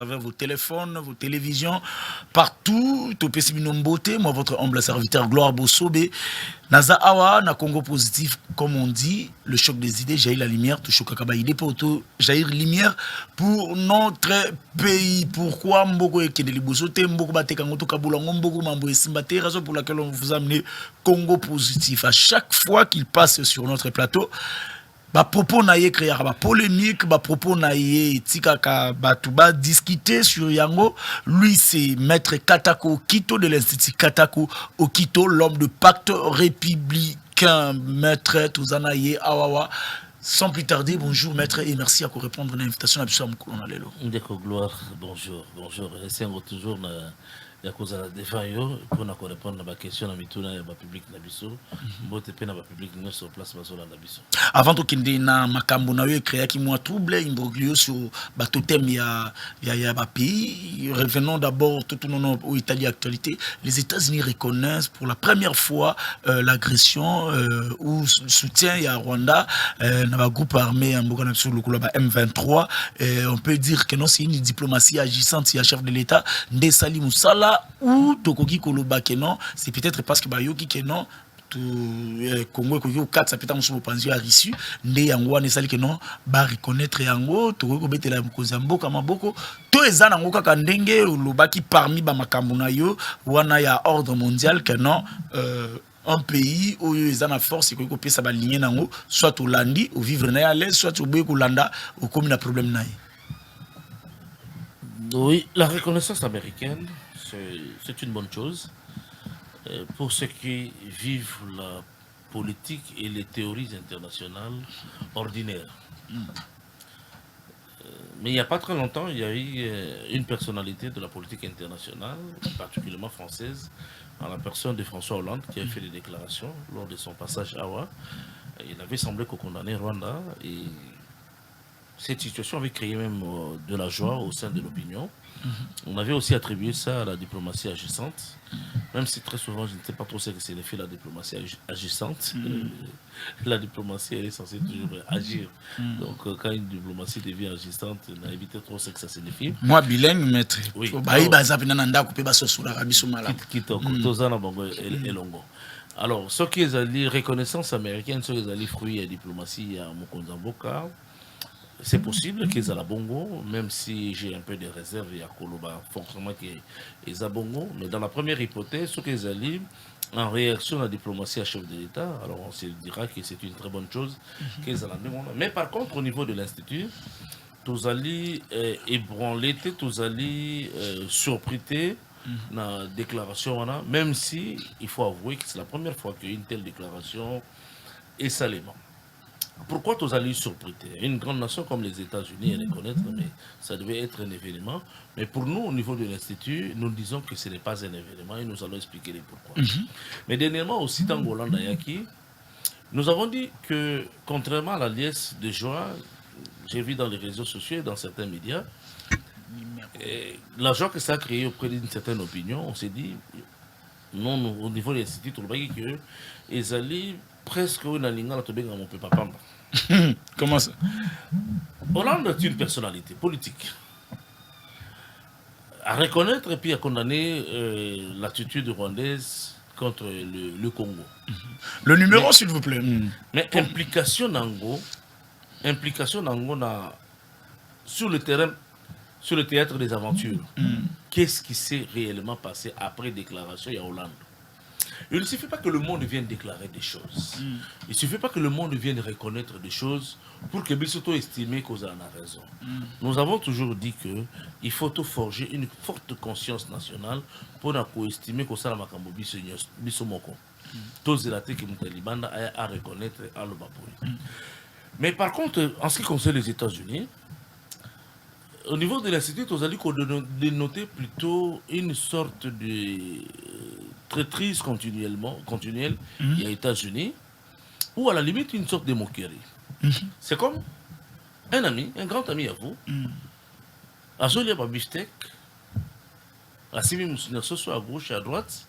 travers vos téléphones, vos télévisions, partout, au Pessiminombouté, moi votre humble serviteur Gloire Bossobe, Naza Awa, na Congo positif, comme on dit, le choc des idées, jaillit la lumière, tout choc à idée pour tout, jaillir lumière pour notre pays. Pourquoi Mboko et Kendeli Bosote, Mboko Bate Kangoto Kabula, Mboko Mambo et Simbate, raison pour laquelle on vous a amené Congo positif. À chaque fois qu'il passe sur notre plateau, ba propos na ye créer ba polémique, ba propos na ye tikaka batuba discuter sur yango. Lui c'est maître Katako Okito de l'institut Katako Okito, l'homme de pacte républicain, maître Touzana ye awawa. Sans plus tarder, bonjour maître et merci à répondre à l'invitation à Bissam Kolonalelo. Ndeko Gloire, bonjour, bonjour. C'est toujours ya cause la défaillance pour na répondre à la question na mituna ya ba public na biso mbote pe na ba public nous sur place bazola na biso. Avant to kende na makambo na yo créer qui moi trouble imbroglio sur ba totem ya ba pays. Revenons d'abord tout non au Italie actualité. Les États-Unis reconnaissent pour la première fois l'agression ou soutien ya Rwanda na ba groupe armé mboka na sur le ba M23. On peut dire que non c'est une diplomatie agissante ya chef de l'État Ndesali Musala ou Tokoki Koloba que non, c'est peut-être parce que Bayoki que non, Congo ko 4 ça peut être mon pension à rissu ndé yango ne sali que non ba reconnaître yango Tokoki betela mkozambo kama boko to ezana ngo kaka ndenge lobaki parmi ba makambo na yo wana ya ordre mondial que non un pays où ils ont la force et que ça va ligner nango soit au landi ou vivre na à l'aise soit au boye ko landa ou comme na problème na. Oui, la reconnaissance américaine c'est une bonne chose pour ceux qui vivent la politique et les théories internationales ordinaires. Mais il n'y a pas très longtemps, il y a eu une personnalité de la politique internationale, particulièrement française, en la personne de François Hollande, qui a fait des déclarations lors de son passage à Oua. Il avait semblé qu'on condamnait Rwanda et cette situation avait créé même de la joie au sein de l'opinion. On avait aussi attribué ça à la diplomatie agissante, même si très souvent je ne sais pas trop ce que c'est l'effet de la diplomatie agissante. La diplomatie elle est censée toujours agir. Donc quand une diplomatie devient agissante, on a évité trop ce que ça signifie. Moi bilingue maître. Oui. Alors, ce qui est la reconnaissance américaine, ce qui est la fruit de la diplomatie à Mokonzamboka, c'est possible qu'ils aient la bongo, même si j'ai un peu de réserve, il y a Koloba, forcément qu'ils aient bongo. Mais dans la première hypothèse, ce qu'ils allaient en réaction à la diplomatie à chef de l'État, alors on se dira que c'est une très bonne chose qu'ils aient la bongo. Mais par contre, au niveau de l'Institut, tous allés ébranler, tous allés surprêter la déclaration, même si il faut avouer que c'est la première fois qu'il y a une telle déclaration et salement. Pourquoi tous allés surprêter? Une grande nation comme les États-Unis, reconnaître, mais ça devait être un événement. Mais pour nous, au niveau de l'Institut, nous disons que ce n'est pas un événement et nous allons expliquer les pourquoi. Mais dernièrement aussi, dans Hollande Ayaki, nous avons dit que, contrairement à la liesse de joie, j'ai vu dans les réseaux sociaux et dans certains médias, la joie que ça a créé auprès d'une certaine opinion, on s'est dit, non, au niveau de l'Institut, on va dire que ils allaient presque une ligne à mon papa. Comment ça? Hollande est une personnalité politique. À reconnaître et puis à condamner l'attitude rwandaise contre le Congo. Le numéro, s'il vous plaît. Mais implication Nango sur le terrain, sur le théâtre des aventures. Qu'est-ce qui s'est réellement passé après déclaration à Hollande? Il ne suffit pas que le monde vienne déclarer des choses. Il ne suffit pas que le monde vienne reconnaître des choses pour que Bissoto estime qu'on a raison. Nous avons toujours dit qu'il faut forger une forte conscience nationale pour estimer qu'on a makambo Bissomoko. Tous les athées qui ont à reconnaître à l'Obapoli. Mais par contre, en ce qui concerne les États-Unis, au niveau de l'Institut, nous allons dénoter plutôt une sorte de traîtrise continuelle il y a États-Unis, ou à la limite une sorte de moquerie. C'est comme un ami, un grand ami à vous, à Zolia Babistek, à Simi Moussina, ce soit à gauche et à droite,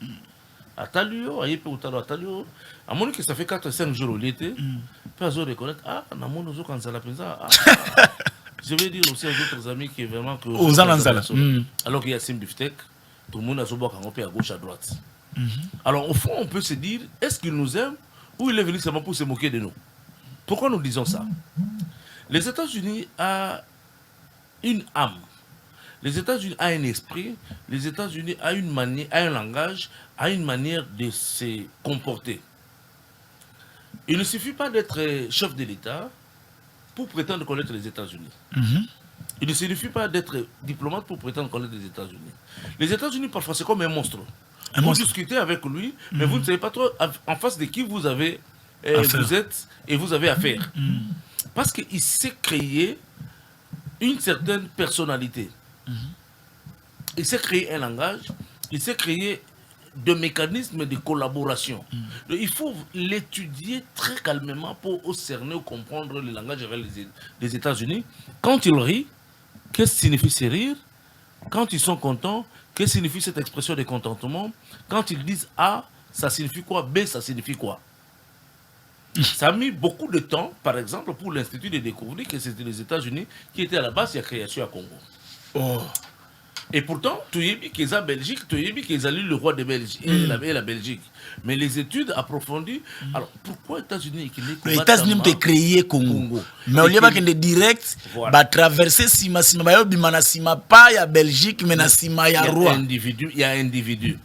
à Talio, à Yépé ou Talio, à Talio, à mon que ça fait 4-5 jours au l'été, puis à Zolia reconnaître, ah, Namon Ozo Kanzala Penza, je vais dire aussi à d'autres amis qui est vraiment que... Aux Ananzala. Alors qu'il y a Sim Biftec, tout le monde a son bord à gauche, à droite. Alors au fond, on peut se dire, est-ce qu'il nous aime ou il est venu seulement pour se moquer de nous? Pourquoi nous disons ça? Les États-Unis ont une âme. Les États-Unis ont un esprit. Les États-Unis ont une manière, ont un langage, ont une manière de se comporter. Il ne suffit pas d'être chef de l'État pour prétendre connaître les États-Unis. Il ne suffit pas d'être diplomate pour prétendre connaître les États-Unis. Les États-Unis, parfois, c'est comme un monstre. Vous discutez avec lui, mais vous ne savez pas trop en face de qui vous avez, vous êtes et vous avez affaire. Parce qu'il sait créer une certaine personnalité. Il sait créer un langage, il sait créer des mécanismes de collaboration. Donc, il faut l'étudier très calmement pour cerner ou comprendre le langage des États-Unis. Quand ils rient, qu'est-ce que signifie ce rire? Quand ils sont contents, qu'est-ce que signifie cette expression de contentement? Quand ils disent A, ça signifie quoi? B, ça signifie quoi? Ça a mis beaucoup de temps, par exemple, pour l'Institut de découvrir que c'était les États-Unis qui étaient à la base de la création à Congo. Oh. Et pourtant, tu as dit qu'ils ont Belgique, tu as dit qu'ils ont le roi de Belgique et la Belgique. Mais les études approfondies, alors pourquoi les États-Unis les États-Unis ont créé Congo. Mais au lieu de direct, bah traverser Sima, pas il y a Belgique, mais il y a roi. Il y a individu.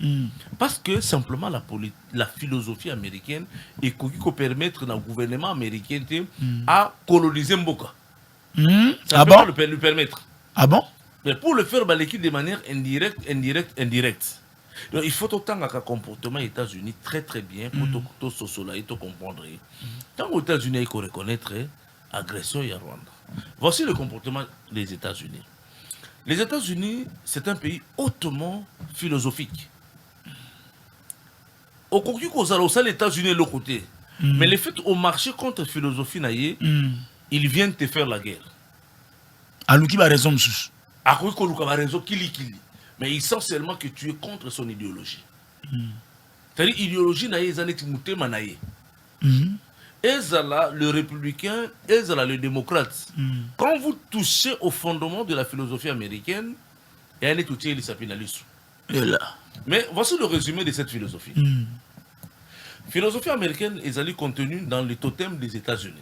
Parce que simplement la philosophie américaine est qui peut permettre au gouvernement américain à coloniser Mboka. Ça peut lui permettre. Ah bon? Mais pour le faire, l'équipe de manière indirecte. Donc, il faut autant qu'un comportement aux États-Unis très très bien pour tout socialiser, tout comprendre. Tant aux États-Unis, il faut reconnaître l'agression à Rwanda. Voici le comportement des États-Unis. Les États-Unis, c'est un pays hautement philosophique. Au cours de les États-Unis le côté. Mais le fait au marché contre philosophie, ils viennent te faire la guerre. Alors qui va raison, monsieur? Mais il sent seulement que tu es contre son idéologie. C'est-à-dire l'idéologie Ezala le républicain, Ezala le démocrate. Quand vous touchez au fondement de la philosophie américaine, il y a un étoutier qui s'appelle Mais voici le résumé de cette philosophie. La philosophie américaine est contenue dans le totem des États-Unis.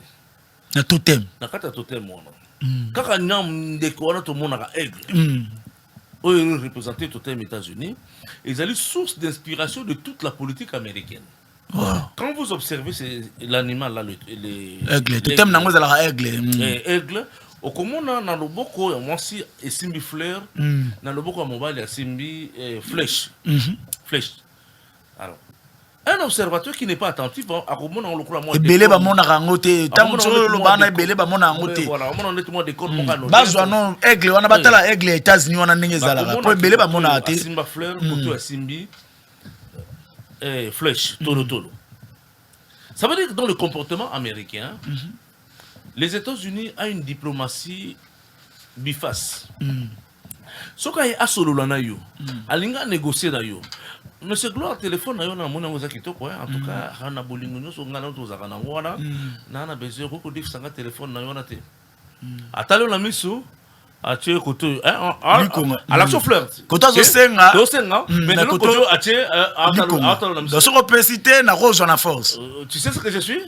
Le totem? Le totem, quand on a tout le monde a aigle, eux représentent tout les États-Unis, ils ont source d'inspiration de toute la politique américaine. Quand vous observez l'animal là, aigle, totem nango ezalaka aigle. Aigle, au komona na loboko moi si esimbi fleur, na loboko mobile esimbi flèche. Flèche. Alors un observateur qui n'est pas attentif a komona lokula moi ebele ba mona rango te tango solo bana ebele ba mona rango te voilà on a moi des corps mokano bazwa non aigle wana batala aigle États-Unis wana ndenge zalaka po ebele ba mona te simba fleur koto asimbi flèche tolo. Ça veut dire que dans le comportement américain, les États-Unis ont une diplomatie biface. Ce qu'il y a solo là yo, alinga négocier là yo. Monsieur Gloire téléphone yo na mona ngoza kitoko en tout cas hana bolingo nyo so ngana to zakana ngwana na na besoin ko dif sanga téléphone na yo na te. Atalo na miso atie koto à l'action fleur. Koto zo senga. Do senga mais de l'autre côté atie atalo na miso. Dans ce opacité na rose en force. Tu sais ce que je suis?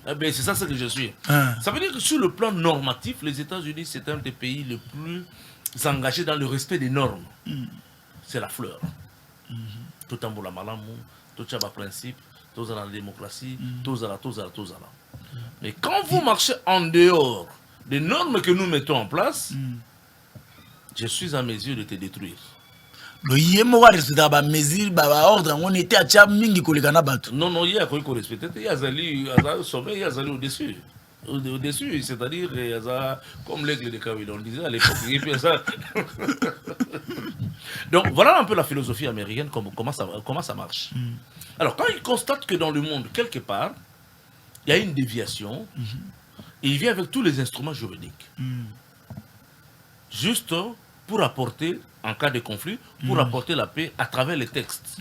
Eh bien c'est ça ce que je suis. Ça veut dire que sur le plan normatif, les États-Unis c'est un des pays les plus engagés dans le respect des normes. C'est la fleur. Tout en boula malamou, tout ça va principe, tout ça la démocratie, tout ça. Mais quand vous marchez en dehors des normes que nous mettons en place, je suis à mesure de te détruire. Le yemo wa respecter ba mesure ba ordre on était à tia mingi koleka na bato. Non, il y a quoi qu'on respecte, il y a zali sommet, il y a zali au-dessus. Au-dessus, c'est-à-dire comme l'aigle de Kawil, on disait à l'époque. Donc voilà un peu la philosophie américaine, comment ça marche. Alors quand il constate que dans le monde, quelque part, il y a une déviation, et il vient avec tous les instruments juridiques. Juste pour apporter, en cas de conflit, pour apporter la paix à travers les textes.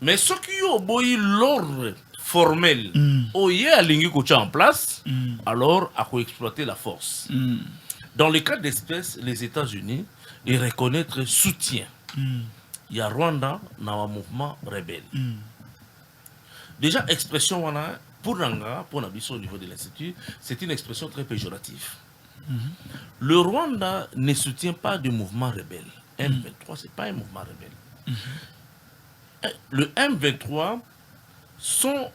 Mais ceux qui ont obéi l'ordre formel, au y a lingi en place, alors à exploiter la force. Dans le cas d'espèce, les États-Unis, ils reconnaissent le soutien. Il y a Rwanda dans un mouvement rebelle. Déjà, expression pour Nanga, pour Nabiso au niveau de l'Institut, c'est une expression très péjorative. Le Rwanda ne soutient pas de mouvement rebelle. M23, ce n'est pas un mouvement rebelle. Le M23 sont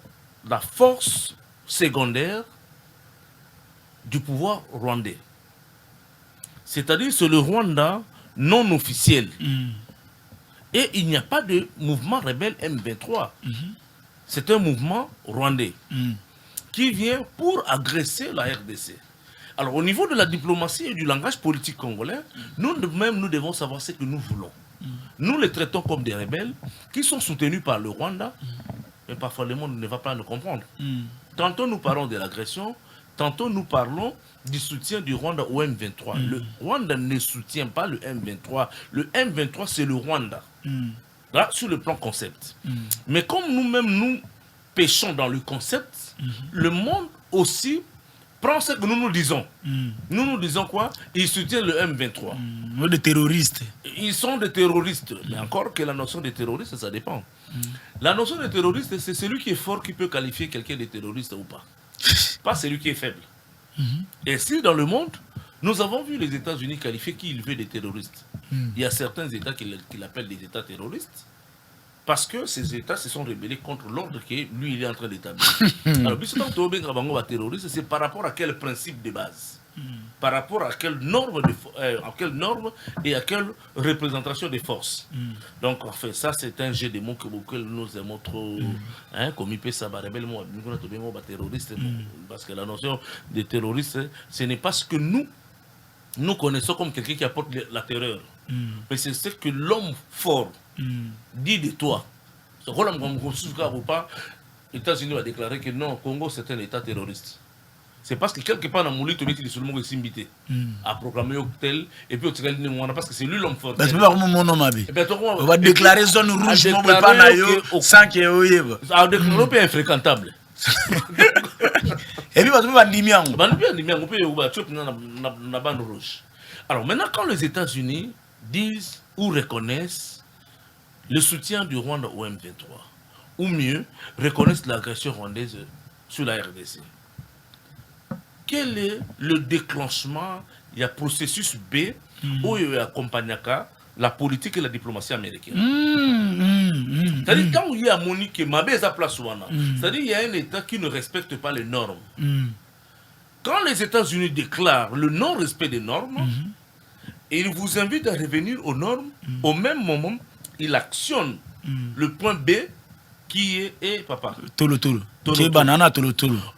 la force secondaire du pouvoir rwandais. C'est-à-dire c'est le Rwanda non officiel. Et il n'y a pas de mouvement rebelle M23. C'est un mouvement rwandais qui vient pour agresser la RDC. Alors au niveau de la diplomatie et du langage politique congolais, nous-mêmes nous devons savoir ce que nous voulons. Nous les traitons comme des rebelles qui sont soutenus par le Rwanda, mais parfois le monde ne va pas le comprendre. Tantôt nous parlons de l'agression, tantôt nous parlons du soutien du Rwanda au M23. Le Rwanda ne soutient pas le M23. Le M23 c'est le Rwanda. Là, sur le plan concept. Mais comme nous-mêmes nous pêchons dans le concept, le monde aussi prend ce que nous nous disons. Nous nous disons quoi? Ils soutiennent le M23. Des terroristes. Ils sont des terroristes. Mais encore que la notion de terroriste, ça dépend. La notion de terroriste, c'est celui qui est fort qui peut qualifier quelqu'un de terroriste ou pas. Pas celui qui est faible. Et si dans le monde, nous avons vu les États-Unis qualifier qui ils veulent des terroristes. Il y a certains États qui l'appellent des États terroristes parce que ces États se sont rebellés contre l'ordre que lui il est en train d'établir. Alors, terroriste, c'est par rapport à quel principe de base, par rapport à quelle norme, et à quelle représentation des forces. Donc, en fait, ça, c'est un jeu de mots que nous aimons trop. Comme il peut savoir, terroriste, parce que la notion de terroriste, ce n'est pas ce que nous connaissons comme quelqu'un qui apporte la terreur. Mais c'est ce que l'homme fort dit de toi. Les États-Unis ont déclaré que non, Congo c'est un État terroriste. C'est parce que quelque part dans mon lit, tu mets seulement que Simbité a proclamé tel, et puis parce que c'est lui l'homme fort. On va déclarer zone rouge, sans qu'il y ait déclaré infréquentable. Et puis, on va dire alors maintenant, quand les États-Unis disent ou reconnaissent le soutien du Rwanda au M23, ou mieux, reconnaissent l'agression rwandaise sur la RDC, quel est le déclenchement? Il y a processus B où il accompagne la politique et la diplomatie américaine. C'est-à-dire quand il y a Monique et Mabé à place, c'est-à-dire il y a un État qui ne respecte pas les normes. Quand les États-Unis déclarent le non-respect des normes, ils vous invitent à revenir aux normes, au même moment, ils actionnent le point B qui est papa.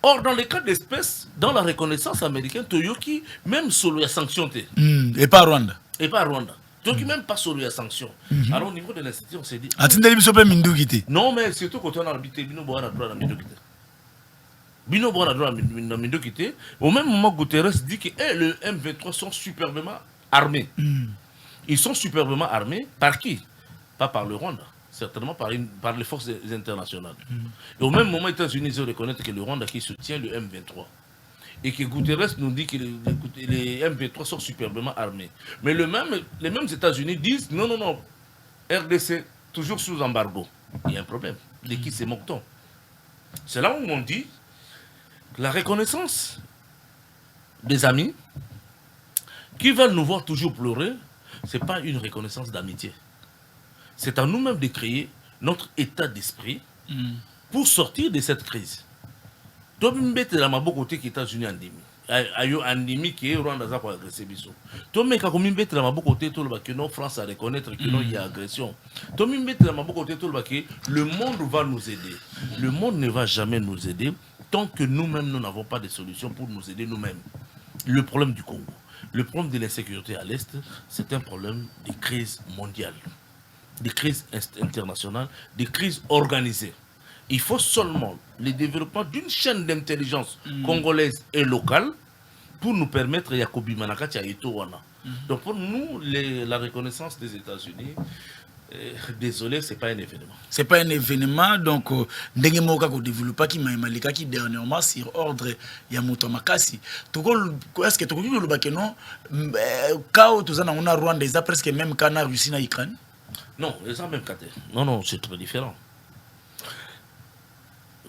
Or, dans les cas d'espèce, dans la reconnaissance américaine, Toyoki, même solo la sanction. Et pas Rwanda. Et pas Rwanda. Donc, même pas solo la sanction. Alors, au niveau de l'institut, on s'est dit. Non, mais surtout quand on a habité, Bino a droit à Mindokité. Bino a droit à Mindokité. Au même moment, Guterres dit que le M23 sont superbement armés. Ils sont superbement armés par qui? Pas par le Rwanda. Certainement par les forces internationales. Et au même moment, les États-Unis reconnaissent que le Rwanda qui soutient le M23. Et que Guterres nous dit que les M23 sont superbement armés. Mais les mêmes États-Unis disent non, RDC, toujours sous embargo. Il y a un problème. De qui se moque-t-on? C'est là où on dit la reconnaissance des amis qui veulent nous voir toujours pleurer, ce n'est pas une reconnaissance d'amitié. C'est à nous-mêmes de créer notre état d'esprit pour sortir de cette crise. Donc, nous mettons la côté qui est États-Unis endémique. Endémie qui est Rwanda pour agresser Bissau. Donc, nous mettons la côté que non France à reconnaître qu'il y a agression. Donc, nous mettons la côté que le monde va nous aider. Le monde ne va jamais nous aider tant que nous-mêmes nous n'avons pas de solution pour nous aider nous-mêmes. Le problème du Congo, le problème de l'insécurité à l'Est, c'est un problème de crise mondiale. Des crises internationales, des crises organisées. Il faut seulement le développement d'une chaîne d'intelligence congolaise et locale pour nous permettre Yakobi Manakati à Etowana. Donc pour nous, la reconnaissance des États-Unis, Désolé, c'est pas un événement. C'est pas un événement, donc ndenge moka ko développer qui malika qui dernièrement sur ordre ya moto makasi. Est-ce que tu le que non quand tu as na Rwanda ils presque même kana Russie na Ukraine? Non, les gens même caté. Non, c'est très différent.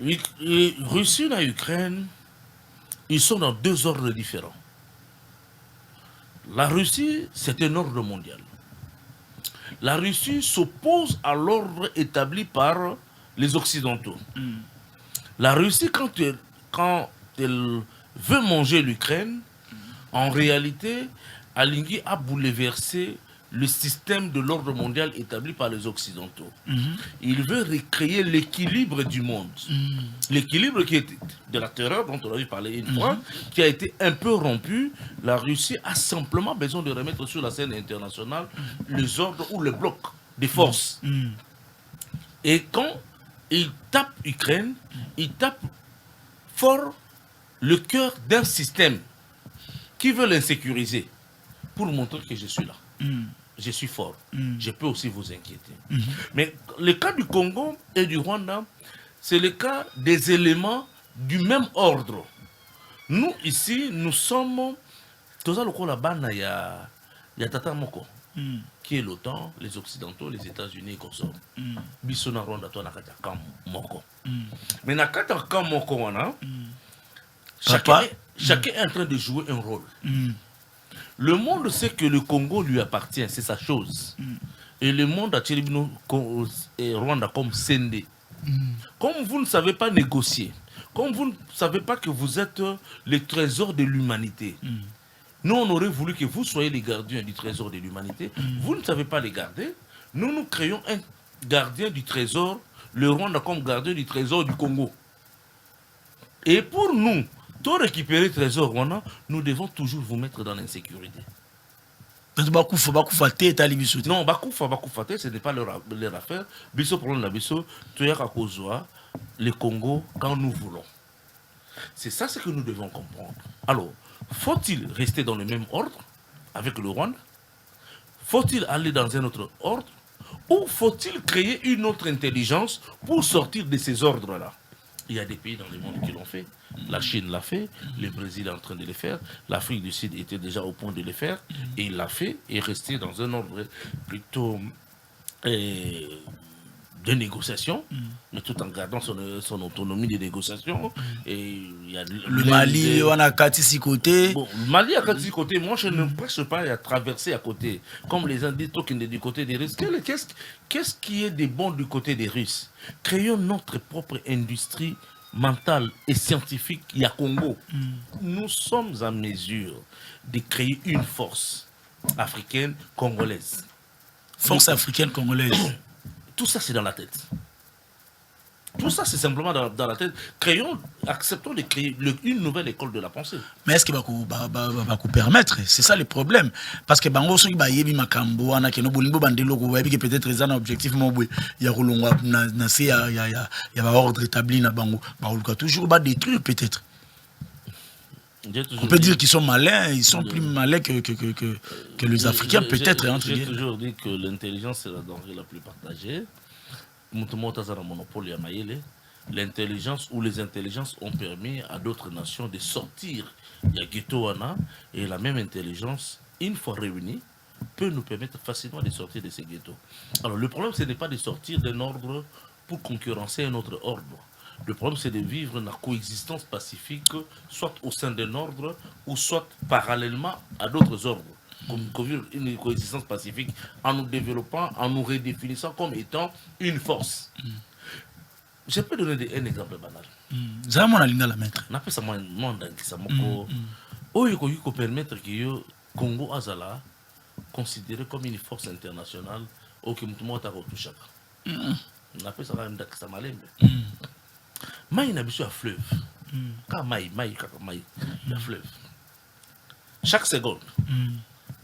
Russie et Ukraine, ils sont dans deux ordres différents. La Russie, c'est un ordre mondial. La Russie s'oppose à l'ordre établi par les Occidentaux. La Russie, quand elle veut manger l'Ukraine, en réalité, Alingui a bouleversé le système de l'ordre mondial établi par les Occidentaux. Il veut recréer l'équilibre du monde. L'équilibre qui est de la terreur dont on avait parlé une fois, qui a été un peu rompu. La Russie a simplement besoin de remettre sur la scène internationale les ordres ou le bloc des forces. Et quand il tape Ukraine, il tape fort le cœur d'un système qui veut l'insécuriser pour montrer que je suis là. Je suis fort. Je peux aussi vous inquiéter. Mais le cas du Congo et du Rwanda, c'est le cas des éléments du même ordre. Nous, ici, nous sommes... Toza loko la bana ya Tata Moko, qui est l'OTAN, les Occidentaux, les États-Unis et Kosovo. Biso na Rwanda, toi na kata kam Moko. Mais na kata kam Moko, wana, chacun est en train de jouer un rôle. Le monde sait que le Congo lui appartient, c'est sa chose. Et le monde a tiré Rwanda comme Sende. Comme vous ne savez pas négocier, comme vous ne savez pas que vous êtes les trésors de l'humanité, nous on aurait voulu que vous soyez les gardiens du trésor de l'humanité. Vous ne savez pas les garder. Nous créons un gardien du trésor, le Rwanda comme gardien du trésor du Congo. Et pour nous, tout récupérer le trésor Rwanda, nous devons toujours vous mettre dans l'insécurité. Non, Bakoufa, ce n'est pas leur affaire. Biso problème la biso, le Congo quand nous voulons. C'est ça ce que nous devons comprendre. Alors, faut-il rester dans le même ordre avec le Rwanda? Faut-il aller dans un autre ordre? Ou faut-il créer une autre intelligence pour sortir de ces ordres-là? Il y a des pays dans le monde qui l'ont fait. La Chine l'a fait, le Brésil est en train de le faire, l'Afrique du Sud était déjà au point de le faire, et il l'a fait et est resté dans un ordre plutôt de négociation, mais tout en gardant son autonomie de négociation. Et il y a le Mali, on a Katisi côté. Bon, le Mali a Katisi côté, moi je ne prêche pas à traverser à côté. Comme les Indiens du côté des Russes. Qu'est-ce qui est de bon du côté des Russes? Créons notre propre industrie mentale et scientifique, il y a Congo. Nous sommes en mesure de créer une force africaine congolaise. Force africaine congolaise. Tout ça, c'est dans la tête. Tout ça, c'est simplement dans la tête. Acceptons de créer une nouvelle école de la pensée. Mais est-ce qu'il va vous permettre? C'est ça le problème. Parce que bango soki ba yebi makambo wana ke no bolingo bandelo ko yebi que peut-être ils ont un objectif mobwe ya kolongwa na se ya ba ordre établi na bango ba oluka toujours ba détruire peut-être. On peut dire qu'ils sont malins, ils sont plus malins que les Africains, peut-être. J'ai toujours dit que l'intelligence, c'est la denrée la plus partagée. L'intelligence ou les intelligences ont permis à d'autres nations de sortir. Il y a Ghettoana et la même intelligence, une fois réunie, peut nous permettre facilement de sortir de ces ghettos. Alors le problème, ce n'est pas de sortir d'un ordre pour concurrencer un autre ordre. Le problème, c'est de vivre une coexistence pacifique, soit au sein d'un ordre, ou soit parallèlement à d'autres ordres. Comme une coexistence pacifique, en nous développant, en nous redéfinissant comme étant une force. Je peux donner un exemple banal. On appelle ça un monde qui peut permettre que le Congo Azala considéré comme une force internationale au Kimutumuata Rotushaka. On appelle ça un Daksa Malembe. Maï n'a pas fleuve. Quand maï, la fleuve. Chaque seconde,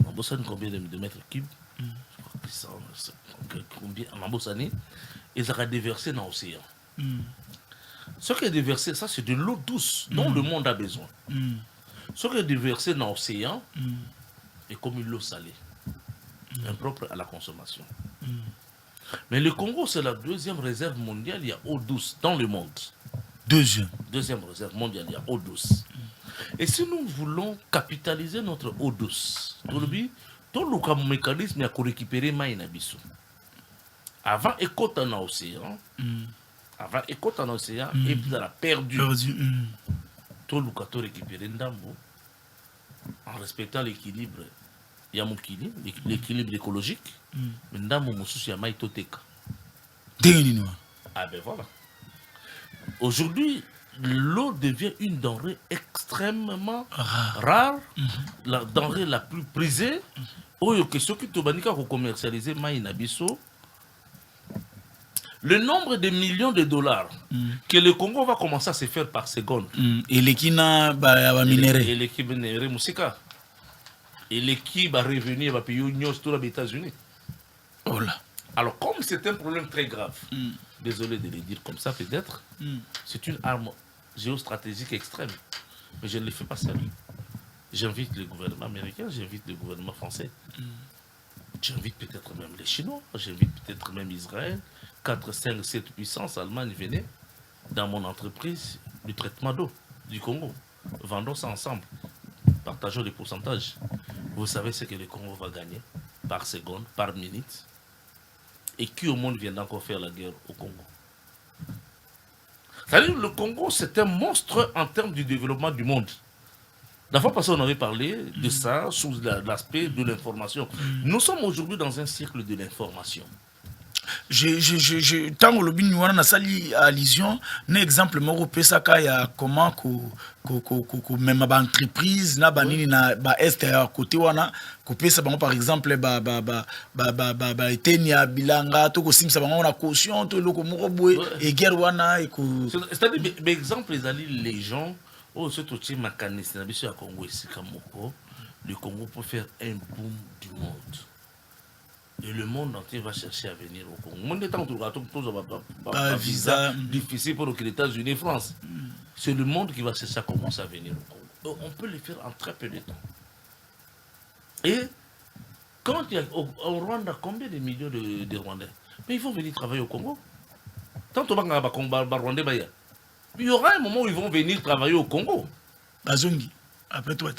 on bosse combien de mètres cubes? Combien en Bossani, ils ont déversé dans l'océan. Ce qui est déversé, ça c'est de l'eau douce dont le monde a besoin. Ce qui est déversé dans l'océan est comme une eau salée, impropre à la consommation. Mais le Congo, c'est la deuxième réserve mondiale, il y a eau douce dans le monde. Deuxième réserve mondiale, il y a eau douce. Et si nous voulons capitaliser notre eau douce, tout le mécanisme il y a récupérer maï na biso. Avant écoute en océan, et puis on a perdu. Tout le cas récupérer ndambo en respectant l'équilibre. Il y a l'équilibre écologique, mais ndambo mosusu ya maï toteka. Ah ben voilà. Aujourd'hui, l'eau devient une denrée extrêmement rare, la denrée la plus prisée. Oyo que ceux qui tobanika ko commercialiser maï na biso. Le nombre de millions de dollars que le Congo va commencer à se faire par seconde. Et l'équipe va minérer. Et l'équipe va minérer Moussika. Et l'équipe va revenir, va payer une aux États-Unis. Oh là. Alors, comme c'est un problème très grave, désolé de le dire comme ça peut-être, c'est une arme géostratégique extrême. Mais je ne le fais pas seul. J'invite le gouvernement américain, j'invite le gouvernement français. J'invite peut-être même les Chinois, j'invite peut-être même Israël. 4, 5, 7 puissances, Allemagne, venez dans mon entreprise du traitement d'eau du Congo. Vendons ça ensemble. Partageons les pourcentages. Vous savez ce que le Congo va gagner par seconde, par minute. Et qui au monde vient encore faire la guerre au Congo? C'est-à-dire le Congo, c'est un monstre en termes du développement du monde. La fois passée, on avait parlé de ça sous l'aspect de l'information. Nous sommes aujourd'hui dans un siècle de l'information. Tant que le wana na sali allusion un exemple moko pesaka ya comment ko même ba entreprise na banini na ba est ya côté wana ko pesa bango par exemple ba etenia bilanga to ko simsa bango na caution to loko moko boye et guerre wana et ko c'est-à-dire exemple les gens oh ce tout makanisi na biso ya Congo ici kamoko le Congo peut faire un boom du monde. Et le monde entier va chercher à venir au Congo. Monde étant un visa difficile pour les États-Unis et France. C'est le monde qui va chercher à commencer à venir au Congo. On peut le faire en très peu de temps. Et quand il y a au Rwanda, combien de millions de Rwandais? Mais ils vont venir travailler au Congo. Tant au Rwandais, il y aura un moment où ils vont venir travailler au Congo. Bazongi, après toi.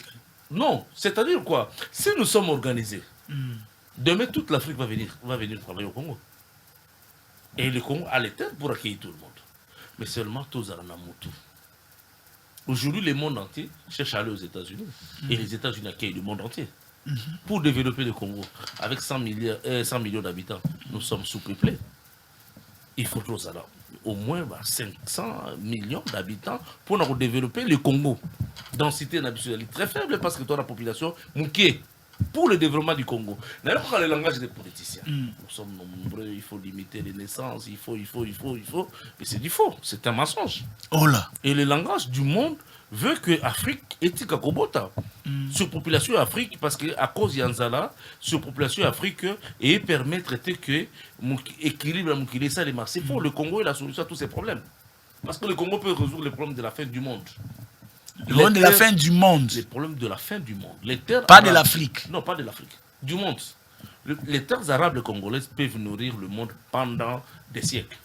Non, c'est-à-dire quoi? Si nous sommes organisés, demain, toute l'Afrique va venir travailler au Congo. Et le Congo a les terres pour accueillir tout le monde. Mais seulement tous en Amutu. Aujourd'hui, le monde entier cherche à aller aux États-Unis. Et les États-Unis accueillent le monde entier. Pour développer le Congo, avec 100 millions d'habitants, nous sommes sous-peuplés. Il faut tous alors au moins 500 millions d'habitants pour nous développer le Congo. Densité nationale très faible parce que toi, la population, mouquée. Pour le développement du Congo. N'allons pas le langage des politiciens. Nous sommes nombreux, il faut limiter les naissances, il faut. Mais c'est du faux, c'est un mensonge. Oh là. Et le langage du monde veut que l'Afrique est à Kobota. Surpopulation Afrique, parce qu'à cause Yanzala, surpopulation Afrique et permettre que l'équilibre ça les marchés. C'est faux, le Congo est la solution à tous ces problèmes. Parce que le Congo peut résoudre les problèmes de la fin du monde. Le problème de la fin du monde. Les problèmes de la fin du monde. Les terres pas arabes, de l'Afrique. Non, pas de l'Afrique. Du monde. Les terres arabes congolaises peuvent nourrir le monde pendant des siècles.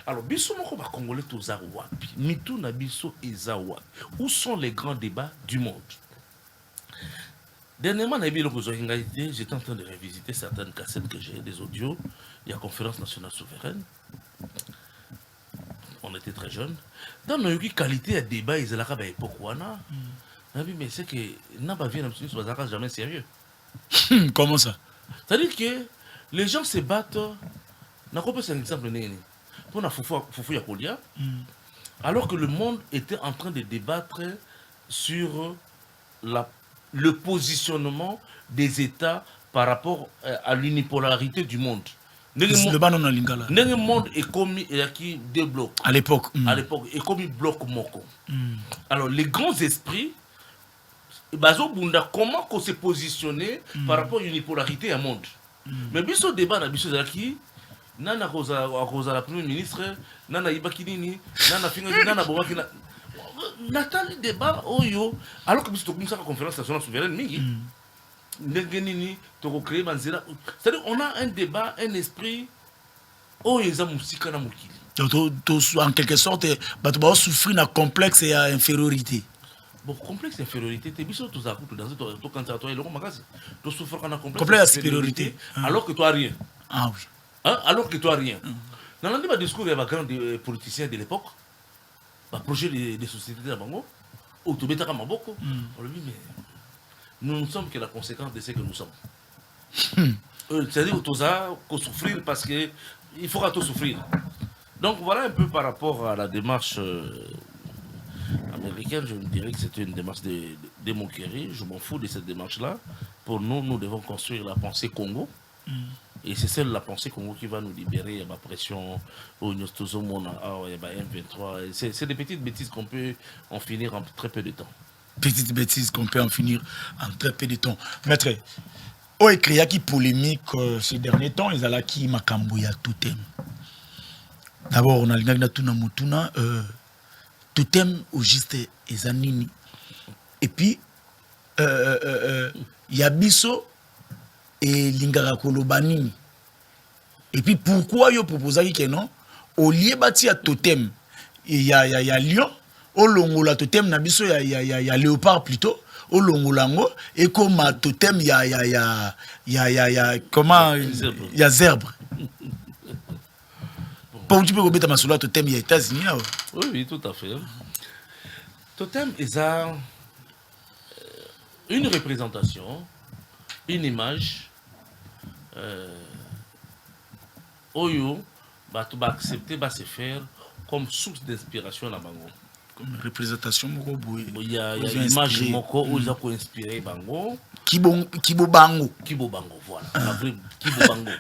Alors, biso moko ba congolais toza wapi. Mitu na biso eza wapi. Où sont les grands débats du monde? Dernièrement, j'étais en train de revisiter certaines cassettes que j'ai, des audios. Il y a Conférence nationale souveraine. On était très jeunes. Dans nos qualité de débat, ils étaient à l'époque. Mais c'est que n'a pas vu jamais sérieux. Comment ça? C'est-à-dire que les gens se battent. C'est un exemple pour la Foufou Yakolia, alors que le monde était en train de débattre sur le positionnement des États par rapport à l'unipolarité du monde. Le monde est commis qui deux blocs. À l'époque. Est commis bloc moko. Alors les grands esprits, comment qu'on s'est positionné par rapport à l'unipolarité du monde. Mais biso débat na biso zaki nana koza la premier ministre nana ibakinini nana finga nana bobaki na natali débat oyo alors que biso comme ça conférence nationale souveraine mingi. C'est-à-dire on a un débat, un esprit Oh, ils ont musika na mokili. En quelque sorte, tu vas souffrir d'un complexe et infériorité. Bon, complexe d'infériorité, tu es biso tous à coup dans ton cancer, toi, et le magazine. Tu souffres d'un complexe d'infériorité. Alors que toi, rien. Ah oui. Hein? Alors que toi, rien. Dans le discours, il y a des grands politiciens de l'époque, le projet des sociétés de la Bango, où tu mets ta main beaucoup. On lui dit, mais nous ne sommes que la conséquence de ce que nous sommes. C'est-à-dire que tu as souffrir parce qu'il faudra tout souffrir. Donc voilà un peu par rapport à la démarche américaine, je me dirais que c'était une démarche de moquerie. Je m'en fous de cette démarche-là. Pour nous, nous devons construire la pensée Congo. Et c'est celle la pensée Congo qui va nous libérer. Il y a la pression, il y a M23. C'est des petites bêtises qu'on peut en finir en très peu de temps. Petites bêtises qu'on peut en finir en très peu de temps. Maître, on écrit qui polémique ces derniers temps, ils allaient qui Makambouya Totem. D'abord, on a l'ingénieur Tuna Mutuna, Totem au juste Ezanini. Et puis, Yabiso et Lingara Kolobanini. Et puis, pourquoi ils proposent que non? Au lieu bâti à Totem, il y a Lion, au Longola Totem, Nabiso, il y a Léopard plutôt. Au Longolango, et comme à Totem, il y a comment? Il y a Zerbre. Pour tu peux remettre ma solo Totem, il y a États-Unis là. Oui, tout à fait. Totem, ils ont une représentation, une image. Oyo, tu vas accepter, va se faire comme source d'inspiration dans Bango. Comme représentation, il y a une image moko où ils ont inspiré Bango. Kibo Bango. Kibo Bango, voilà. Kibo Bango.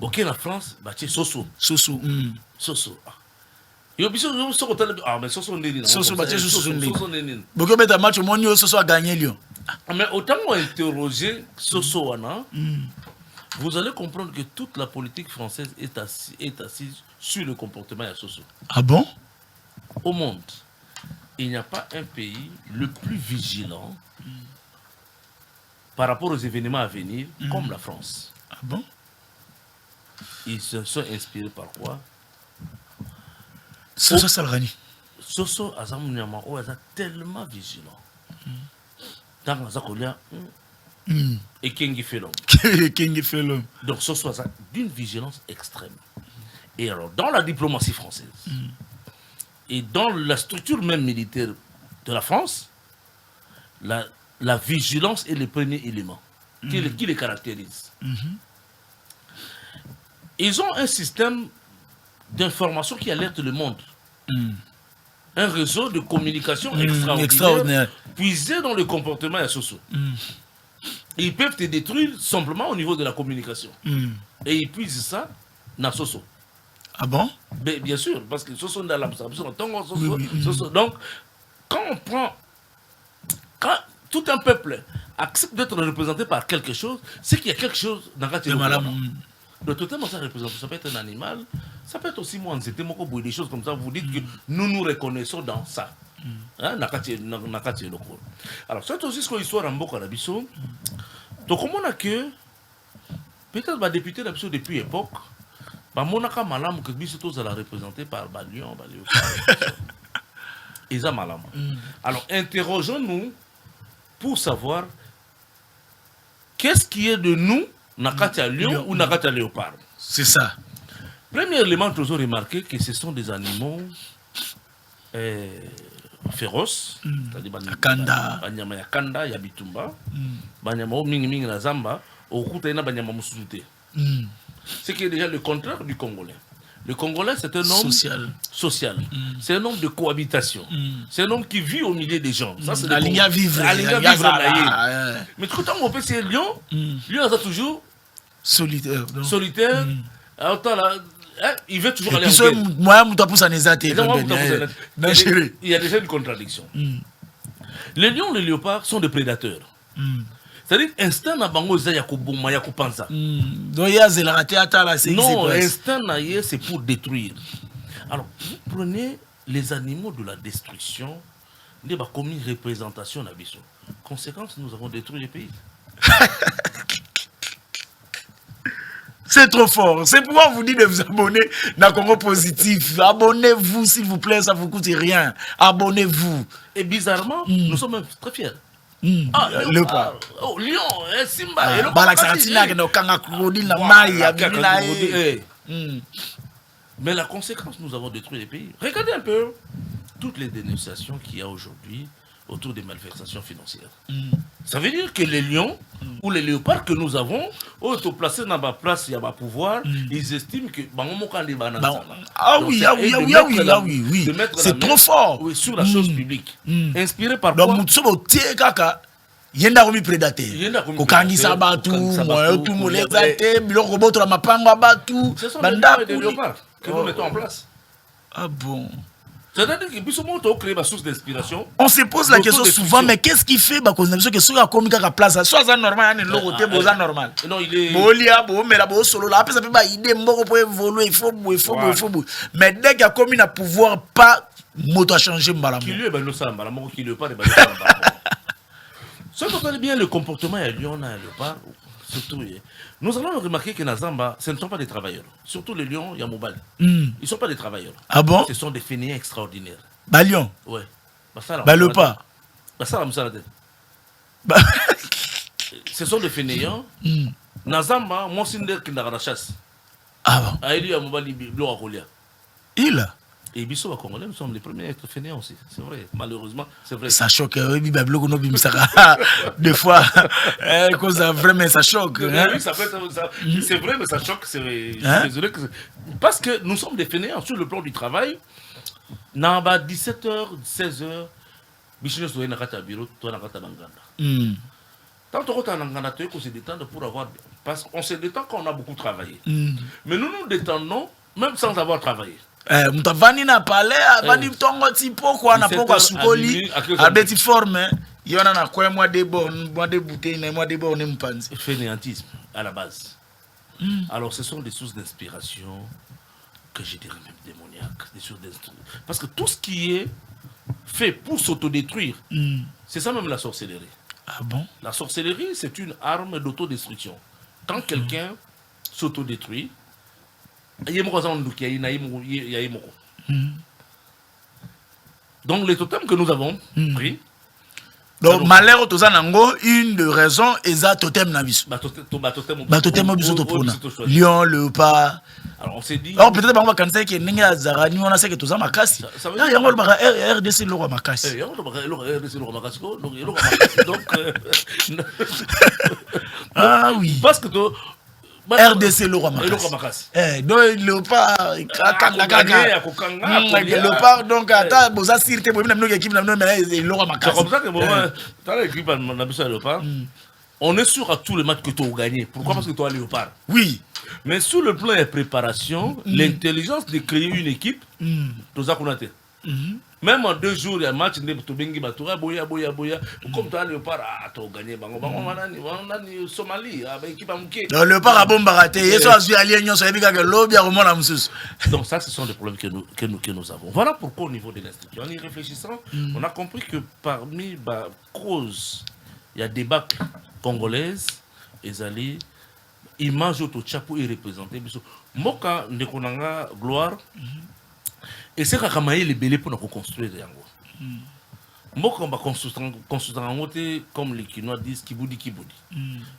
Ok, la France, bah, c'est Soso. Soso. Soso. Yo biso so ah mais Soso ndeli. Soso bah c'est Soso ndeli. Beaucoup de matchs mon yo Soso a gagné Lyon. Mais autant on interroger Soso wana, vous allez comprendre que toute la politique française est assise sur le comportement de Soso. Ah bon? Au monde, il n'y a pas un pays le plus vigilant par rapport aux événements à venir comme la France. Ah bon? Ils se sont inspirés par quoi? Soso Salrani. Soso Azamunyama est tellement vigilant. Dans Azakolia et Kengi Felom. Kengi Felom. Donc Soso a d'une vigilance extrême. Et alors, dans la diplomatie française, et dans la structure même militaire de la France, la vigilance est le premier élément qui les caractérise. Ils ont un système d'information qui alerte le monde. Un réseau de communication extraordinaire puisé dans le comportement de Soso. Ils peuvent te détruire simplement au niveau de la communication. Et ils puisent ça dans Soso. Ah bon? Bien sûr, parce que Soso dans l'absorption. Donc, quand on prend... Quand tout un peuple accepte d'être représenté par quelque chose, c'est qu'il y a quelque chose dans la le totem, ça représente, ça peut être un animal, ça peut être aussi moi, des choses comme ça, vous dites que nous nous reconnaissons dans ça. Alors, c'est aussi ce que l'histoire en Boka Nabiso. Donc, comment on a que, peut-être, les députés d'Abiso depuis l'époque, mon a malam que Biso tous la représenté par Balion, ils ont malam. Alors, interrogeons-nous pour savoir qu'est-ce qui est de nous. Nakati à lion ou Nakati à léopard. C'est ça. Premier élément, nous avons remarqué que ce sont des animaux féroces. C'est-à-dire Banyama ya Kanda, ya Bitumba. Banyama o mingi mingi na Zamba. Okuta ina Banyama Musulute. Ce qui est déjà le contraire du Congolais. Le Congolais, c'est un homme social. C'est un homme de cohabitation. C'est un homme qui vit au milieu des gens. Ça, c'est la ligne à vivre. Mais tout le temps, on peut essayer Lyon. Lyon, ça toujours solitaire. Il veut toujours aller en guerre. Il y a déjà une contradiction. Les lions, les léopards sont des prédateurs. C'est-à-dire, instinct na bango ya koboma ya kopanza. Non, instinct na ye, c'est pour détruire. Alors, vous prenez les animaux de la destruction, il y a comme une représentation na biso. Conséquence, nous avons détruit les pays. C'est trop fort. C'est pourquoi on vous dit de vous abonner dans Congo Positif. Abonnez-vous, s'il vous plaît, ça ne vous coûte rien. Abonnez-vous. Et bizarrement, nous sommes même très fiers. Ah, le pas. Oh, Lion, Simba. Mais la conséquence, nous avons détruit les pays. Regardez un peu toutes les dénonciations qu'il y a aujourd'hui autour des malversations financières. Ça veut dire que les lions ou les léopards que nous avons, placés dans ma place, il y a ma pouvoir, ils estiment que... Ah oui, c'est trop fort. Oui, sur la chose publique. Inspiré par quoi? Yenda komi prédateur kokangisa batu moyo tout moleza te biloko botola mapango batu banda des léopards que nous mettons en place. Ah bon? C'est-à-dire que biso monto créer ma source d'inspiration. On se pose la question souvent, mais qu'est-ce qui fait bah cause que ceux qui a commis à place soit ça normal ne l'autre boza normal. Non, il est bolia bo mais la bo solo là après ça peut pas idée moko pour évoluer il faut mais dès qu'il a commis à pouvoir pas moto a changer mbala. Qui lui ben le ça mbala moko qui lui pas de mbala. Si vous regardez bien le comportement à Lyon, à Léopard, surtout, nous allons remarquer que Nazamba, ce ne sont pas des travailleurs. Surtout les lions, il y a Mobile. Ils ne sont pas des travailleurs. Ah bon? Ce sont des fainéants extraordinaires. Bah Lyon? Ouais. Bah Léopard? Bah ça, ce sont des fainéants. Nazamba, moi, c'est une chasse. Ah bon? Ah, il y a Mobile, il a? Et Bissot, Congolais, nous sommes les premiers à être fainéants aussi. C'est vrai, malheureusement, c'est vrai. Ça choque, oui, des fois, cause vraiment, ça choque. Oui, c'est vrai, mais ça choque. Je suis désolé. Parce que nous sommes des fainéants sur le plan du travail. Dans 17h, 16h, Bichino Soye Nakata Biro, toi Nakata Banganda. Tant que Nanganda, tu es se détendre pour avoir. Parce qu'on se détend quand on a beaucoup travaillé. Mais nous nous détendons même sans avoir travaillé. Mutavani na palais avani tongo tipo kwa na poko sukoli abeti forme yona na kwa moi de bouteilles na moi de bon mpanzi fainéantisme à la base. Alors ce sont des sources d'inspiration que je dirais même démoniaques, des sources parce que tout ce qui est fait pour s'autodétruire, c'est ça même la sorcellerie. Ah bon? La sorcellerie, c'est une arme d'autodestruction. Quand quelqu'un s'autodétruit, donc les totems que nous avons pris. Donc malheur nango une de raison est totem nabiso. Totem biso to pona. Lion, léopard. Alors on s'est dit. Alors peut-être on va penser que ninga zarani on a sait que toza makasi. Là yango le RDC le roi makasi. Donc ah oui. Parce que RDC le roi Makassi. Donc léopard léopard donc ata boza sirte bo na équipe na le roi Makassi. C'est comme ça que moi dans l'équipe na biso léopard on est sûr à tous les matchs que tu as gagné. Pourquoi? Parce que toi léopard. Oui. Mais sur le plan de préparation, l'intelligence de créer une équipe, toza kunate. Même en 2 jours, il y a un match, comme tu as léopard, tu as gagné. Somalie, équipe à léopard a bon baraté. Donc ça, ce sont des problèmes que nous avons. Voilà pourquoi au niveau de l'institut, en y réfléchissant, on a compris que parmi les causes, il y a des bacs congolaises, et image au chapeau et représenté. Moka Ndekonanga gloire. Et c'est quand même les bélés pour nous construire. Moi, quand on va construire comme les Kinois disent, Kiboudi.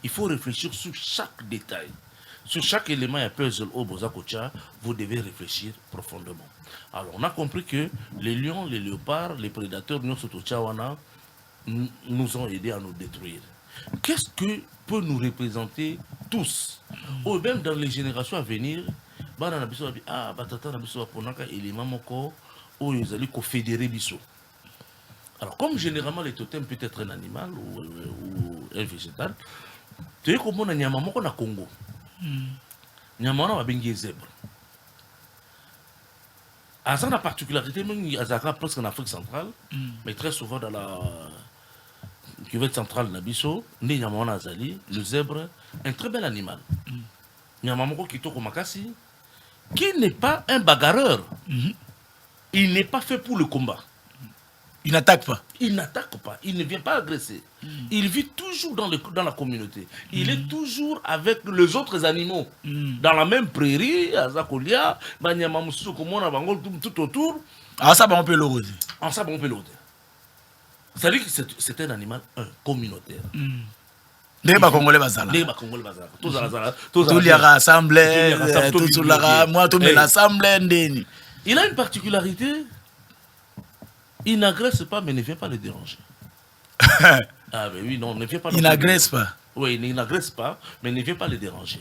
Il faut réfléchir sur chaque détail. Sur chaque élément et puzzle au Bozakocha, vous devez réfléchir profondément. Alors, on a compris que les lions, les léopards, les prédateurs, nous ont aidés à nous détruire. Qu'est-ce que peut nous représenter tous, ou même dans les générations à venir? Alors, comme généralement les totems peut être un animal ou un végétal, tu sais comment on a un Congo. Nyamana va bengi zèbre. À ça, la particularité, même presque en Afrique centrale, mais très souvent dans la cuvette centrale de Nabiso, le zèbre, un très bel animal. Nyamamoko Kitoko Makasi, qui n'est pas un bagarreur. Il n'est pas fait pour le combat. Il n'attaque pas. Il n'attaque pas, il ne vient pas agresser. Il vit toujours dans la communauté. Il est toujours avec les autres animaux. Dans la même prairie, à Zakolia, tout autour. Ah, ça, on peut le rôder. En ça, on peut l'autre. C'est-à-dire que c'est un animal communautaire. Les Congolais bazala. Les Congolais bazala. Tout les rassemblés, tout la moi tout les rassemblés. Il a une particularité. Il n'agresse pas, mais ne vient pas le déranger. Ah, mais oui, non, ne vient pas. Il n'agresse pas. Oui, il n'agresse pas, mais ne vient pas le déranger.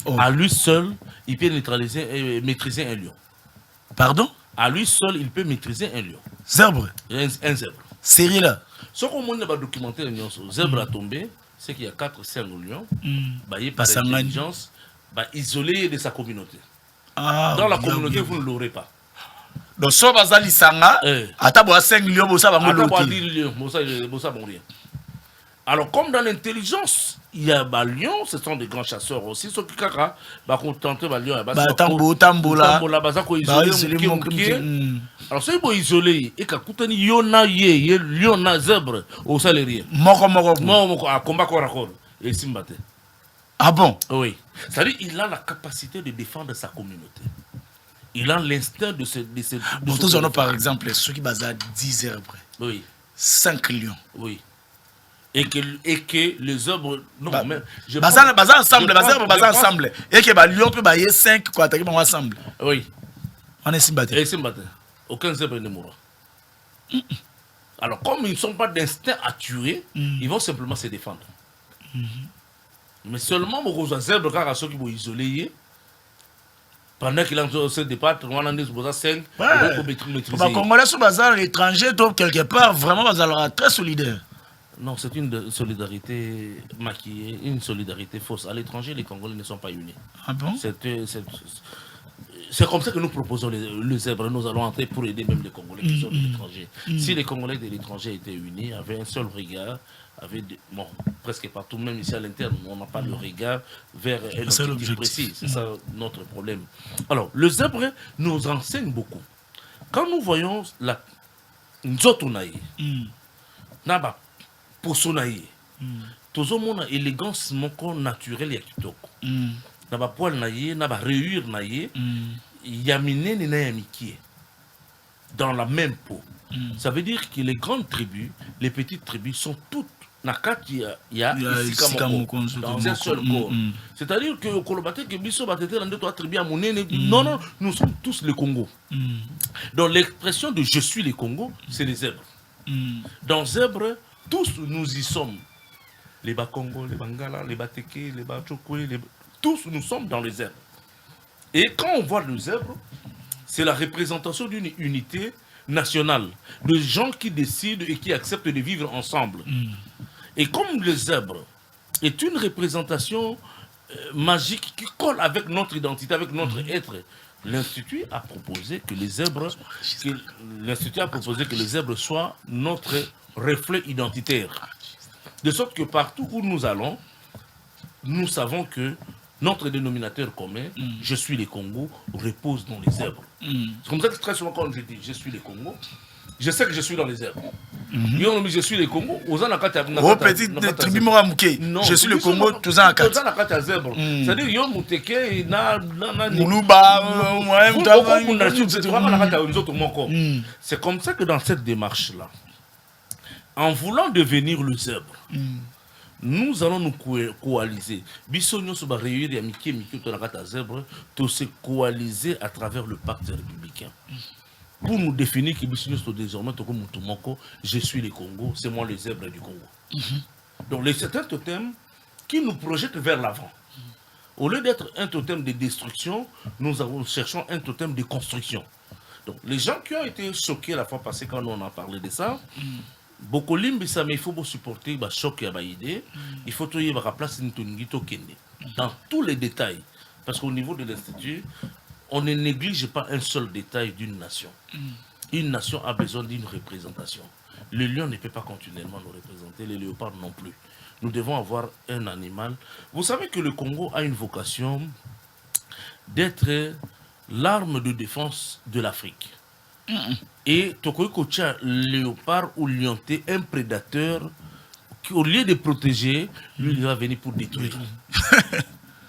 Oh. À lui seul, il peut neutraliser, maîtriser un lion. Pardon? À lui seul, il peut maîtriser un lion. Zèbre? Un zèbre. Série là? Ce qu'on m'a documenté, le zèbre a tombé, c'est qu'il y a 4-5 lions, il par intelligence, isolé de sa communauté. Ah, dans la communauté, vous ne l'aurez pas. Donc, si vous avez 5 lions, vous savez rien. Alors, comme dans l'intelligence, il y a des lions, ce sont des grands chasseurs aussi. Ceux qui contentent les lions, alors, ceux qui sont isolés, et qui lion na zèbre, au salarié. Combat corps à corps. Et Simbate. Ah bon? Oui. C'est-à-dire qu'il a la capacité de défendre sa communauté. Il a l'instinct de se bon, tous on a par exemple ceux qui basent à 10 zèbres. Oui. 5 lions. Oui. Et que les zèbres. Non, mais. Bazar ensemble, ensemble. Et que les lions peuvent bailler 5 quoi, ensemble. Oui. On est Simbate. Et Simbate. Aucun zèbre ne mourra. Alors, comme ils ne sont pas d'instinct à tuer, ils vont simplement se défendre. Mais seulement pour les zèbres, car à ceux qui vont isoler, pendant qu'il se débattre, on a dit 5, il faut maîtriser. Les Congolais sont bazar l'étranger, quelque part, vraiment, bazar très solidaire. Non, c'est une solidarité maquillée, une solidarité fausse. À l'étranger, les Congolais ne sont pas unis. Ah bon? C'est comme ça que nous proposons le zèbre. Nous allons entrer pour aider même les Congolais qui sont de l'étranger. Si les Congolais de l'étranger étaient unis, avaient un seul regard, bon, presque partout, même ici à l'interne, on n'a pas le regard vers un objectif précis. C'est ça notre problème. Alors, le zèbre nous enseigne beaucoup. Quand nous voyons la Nzotunaï, Naba, Posonaï, tout mon élégance naturelle et kitoko. Naba poil naïe, naba réur naïe, yamine ni nayamikie dans la même peau. Ça veut dire que les grandes tribus, les petites tribus sont toutes nakati ya dans un seul corps. C'est-à-dire que au Kolobate que biso batete dans deux tribus à monene, non, nous sommes tous les Congo. Donc l'expression de je suis les Congo, c'est les zèbres. Dans zèbres, tous nous y sommes. Les Bakongo, les Bangala, les Bateke, les Bachokwe, tous nous sommes dans les zèbres. Et quand on voit le zèbre, c'est la représentation d'une unité nationale, de gens qui décident et qui acceptent de vivre ensemble. Et comme le zèbre est une représentation magique qui colle avec notre identité, avec notre être, l'Institut a proposé que les zèbres, soient notre reflet identitaire. De sorte que partout où nous allons, nous savons que notre dénominateur commun, je suis les Congo, repose dans les zèbres. C'est comme ça que très souvent quand je dis je suis les Congo, je sais que je suis dans les zèbres. Je suis les Congo, aux gens oh petit tribu moramouké, je suis le Congo, tous en quatre. C'est-à-dire yo muteke Muluba, c'est comme ça que dans cette démarche-là, en voulant devenir le zèbre, nous allons nous coaliser. Bissonio se réunir et Miki zèbre, tout se coaliser à travers le pacte républicain. Pour nous définir que Bissonio désormais, je suis le Congo, c'est moi le zèbre du Congo. Donc c'est un totem qui nous projette vers l'avant. Au lieu d'être un totem de destruction, nous cherchons un totem de construction. Donc les gens qui ont été choqués la fois passée quand on a parlé de ça, beaucoup limbisa mais il faut supporter le choc et l'idée. Il faut trouver la place dans tous les détails. Parce qu'au niveau de l'Institut, on ne néglige pas un seul détail d'une nation. Une nation a besoin d'une représentation. Le lion ne peut pas continuellement nous représenter, les léopards non plus. Nous devons avoir un animal. Vous savez que le Congo a une vocation d'être l'arme de défense de l'Afrique. Et Tokoyko tient léopard ou lionté, un prédateur qui, au lieu de protéger, lui, il va venir pour détruire.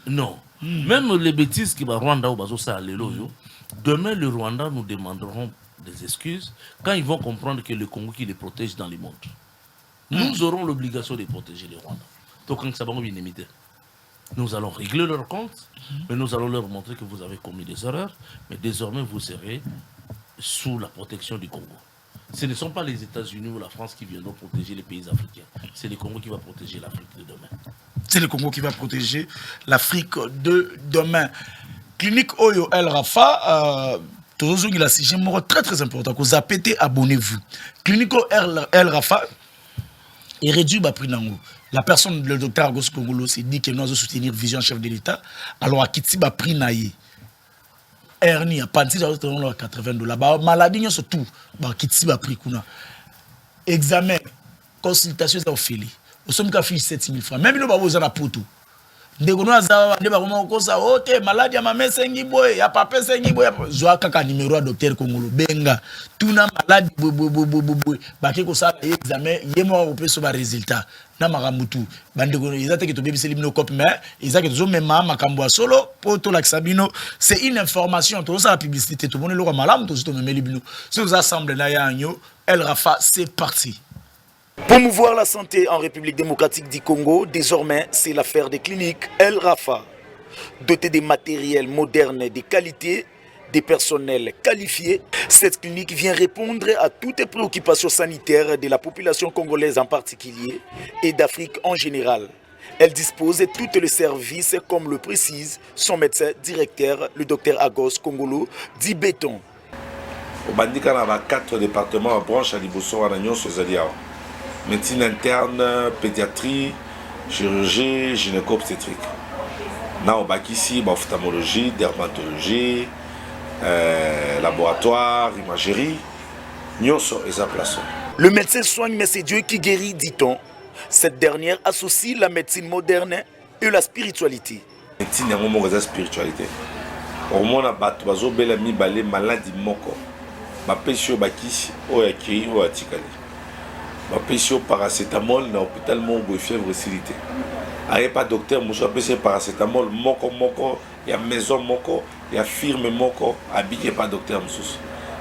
Non. Même les bêtises qui va Rwanda ou Bazosa à demain, le Rwanda nous demanderont des excuses quand ils vont comprendre que le Congo qui les protège dans le monde. Nous aurons l'obligation de protéger les Rwandais. Donc, quand ça va bien imiter, nous allons régler leur compte, mais nous allons leur montrer que vous avez commis des erreurs, mais désormais vous serez sous la protection du Congo. Ce ne sont pas les États-Unis ou la France qui viendront protéger les pays africains. C'est le Congo qui va protéger l'Afrique de demain. C'est le Congo qui va protéger l'Afrique de demain. Clinique Oyo El Rafa, il a sujet très très important. Vous avez pété, abonnez-vous. Clinique El Rafa est réduit à prix nango. La personne, le docteur Agos Kongolo, s'est dit que nous allons soutenir Vision chef de l'État. Alors, à Kiti, a prix naïe. Hernie, à Panti, $80. Maladie, surtout, Kiti, a prix kuna. Examen, consultation, c'est offert. Nous sommes qu'à 7 000 francs. Même si nous avons besoin de poteau. Nous avons des maladies, il y a pas de Zoa kaka numéro à docteur Kongolo. Benga. Tout na maladie, baki ko sa examen, yemo au peut sur résultat. Na maramutu. Bandego, ils attaquent to bébé no cop mais ils attaquent zo même makambo solo pour to l'axabino. C'est une information, tout ça la publicité, tout le monde le malam, tout ça même libino. Si vous assemblez na yanyo, El Rafa, c'est parti. Promouvoir la santé en République démocratique du Congo, désormais, c'est l'affaire des cliniques El Rafa. Dotée des matériels modernes de qualité, des personnels qualifiés, cette clinique vient répondre à toutes les préoccupations sanitaires de la population congolaise en particulier et d'Afrique en général. Elle dispose de tous les services, comme le précise son médecin directeur, le docteur Agos Kongolo, dit béton. Au Bandika, il y a 4 départements à branche à Liboso, à Nagnon, Sozalia. Médecine interne, pédiatrie, chirurgie, gynéco-obstétrique. Là, on a ici ophtalmologie, dermatologie, laboratoire, imagerie. Le médecin soigne, mais c'est Dieu qui guérit, dit-on. Cette dernière associe la médecine moderne et la spiritualité. La médecine est la spiritualité. Au moins, on a des maladies moko. Ma péché bakisi, oyaki, oyatikali. Ma péché paracétamol dans l'hôpital Mongo et fièvre facilité. Il n'y a pas de docteur, je suis paracétamol, moko, il y a maison moko, il y a firme moko, il n'y a pas de docteur.